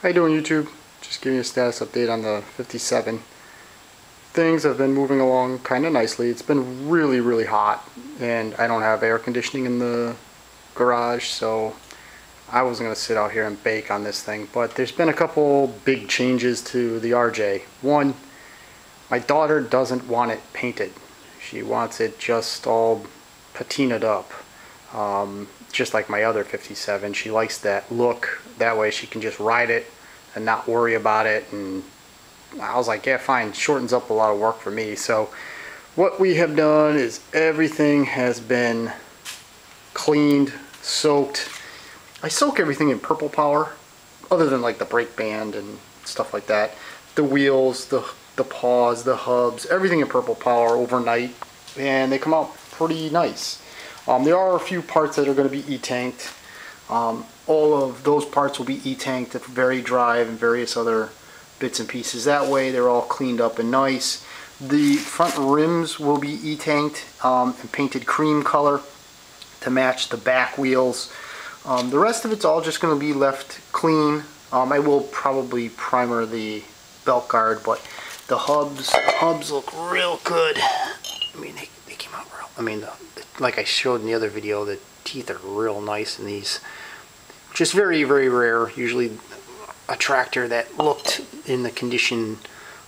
How you doing, YouTube? Just giving you a status update on the 57. Things have been moving along kind of nicely. It's been really hot, and I don't have air conditioning in the garage, so I wasn't going to sit out here and bake on this thing. But there's been a couple big changes to the RJ. One, my daughter doesn't want it painted. She wants it just all patinaed up. Just like my other 57, she likes that look. That way she can just ride it and not worry about it. And I was like, yeah, fine, shortens up a lot of work for me. So what we have done is everything has been cleaned, soaked. I soak everything in purple power, other than like the brake band and stuff like that. The wheels, the paws, the hubs, everything in purple power overnight, and they come out pretty nice. There are a few parts that are going to be E-tanked. All of those parts will be E-tanked, the very drive and various other bits and pieces. That way they're all cleaned up and nice. The front rims will be E-tanked and painted cream color to match the back wheels. The rest of it's all just going to be left clean. I will probably primer the belt guard, but the hubs look real good. I mean, they came out real. I mean, like I showed in the other video, the teeth are real nice in these, which is very rare. Usually a tractor that looked in the condition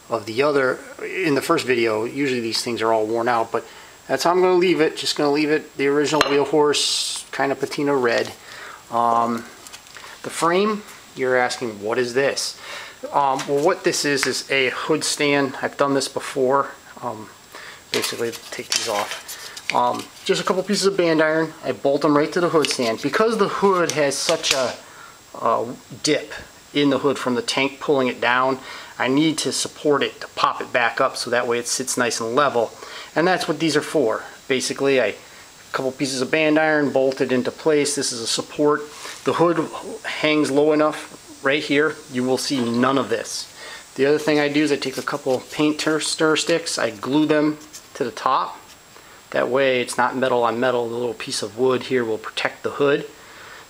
of the other, in the first video, usually these things are all worn out, but that's how I'm going to leave it. Just going to leave it the original wheel horse, kind of patina red. The frame, you're asking, what is this? Well, what this is a hood stand. I've done this before. Basically, take these off. Just a couple pieces of band iron. I bolt them right to the hood stand. Because the hood has such a dip in the hood from the tank pulling it down, I need to support it to pop it back up so that way it sits nice and level. And that's what these are for. Basically, a couple pieces of band iron bolted into place. This is a support. The hood hangs low enough right here. You will see none of this. The other thing I do is I take a couple paint stir sticks. I glue them to the top. That way it's not metal on metal. The little piece of wood here will protect the hood.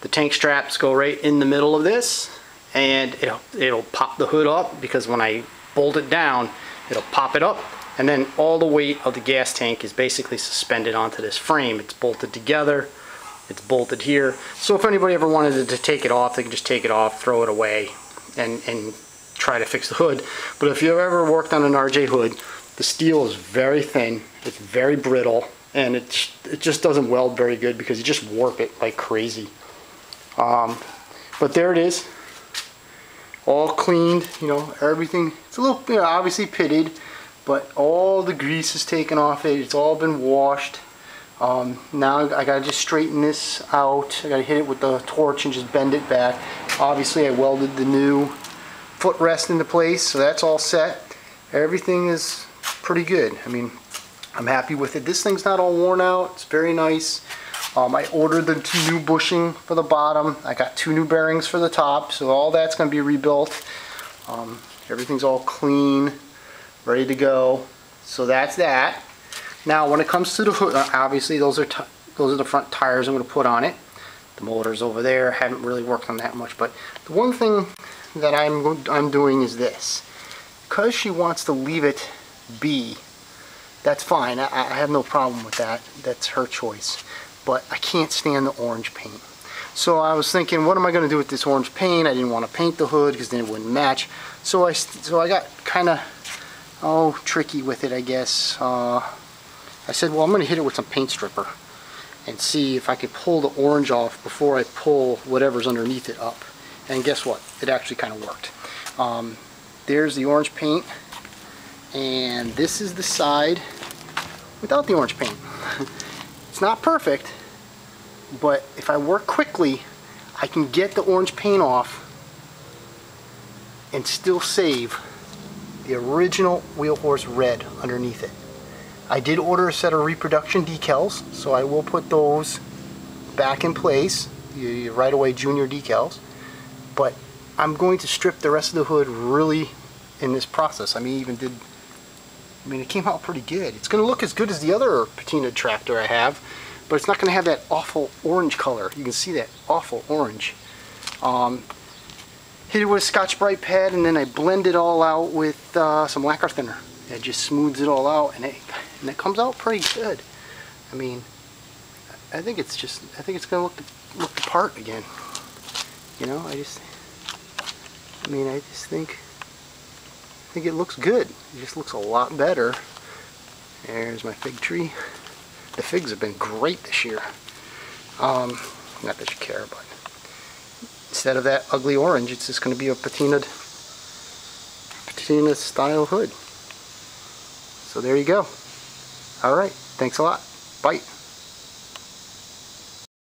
The tank straps go right in the middle of this, and it'll pop the hood up, because when I bolt it down, it'll pop it up, and then all the weight of the gas tank is basically suspended onto this frame. It's bolted together. It's bolted here. So if anybody ever wanted to take it off, they can just take it off, throw it away, and try to fix the hood. But if you've ever worked on an RJ hood, the steel is very thin, it's very brittle, and it just doesn't weld very good because you just warp it like crazy. But there it is, all cleaned, you know, everything. It's a little, you know, obviously pitted, but all the grease is taken off it. It's all been washed. Now I gotta just straighten this out. I gotta hit it with the torch and just bend it back. Obviously I welded the new footrest into place, so that's all set. Everything is pretty good. I mean, I'm happy with it. This thing's not all worn out. It's very nice. I ordered the 2 new bushing for the bottom. I got 2 new bearings for the top, so all that's going to be rebuilt. Everything's all clean, ready to go. So that's that. Now, when it comes to the hood, obviously those are the front tires I'm going to put on it. The motor's over there. Haven't really worked on that much, but the one thing that I'm doing is this. Because she wants to leave it be, that's fine. I have no problem with that. That's her choice. But I can't stand the orange paint. So I was thinking, what am I going to do with this orange paint? I didn't want to paint the hood because then it wouldn't match. So I got kind of tricky with it, I guess. I said, well, I'm going to hit it with some paint stripper and see if I could pull the orange off before I pull whatever's underneath it up. And guess what? It actually kind of worked. There's the orange paint, and this is the side without the orange paint. It's not perfect, but if I work quickly, I can get the orange paint off and still save the original wheel horse red underneath it. I did order a set of reproduction decals, so I will put those back in place, right away junior decals, but I'm going to strip the rest of the hood really in this process. I mean, it came out pretty good. It's going to look as good as the other patina tractor I have, but it's not going to have that awful orange color. You can see that awful orange. hit it with a Scotch-Brite pad, and then I blend it all out with some lacquer thinner. It just smooths it all out, and it comes out pretty good. I mean, I think it's gonna look the part again. You know, I just think it looks good. It just looks a lot better. There's my fig tree. The figs have been great this year. Not that you care, but instead of that ugly orange, it's just going to be a patina style hood. So there you go. Alright, thanks a lot. Bye.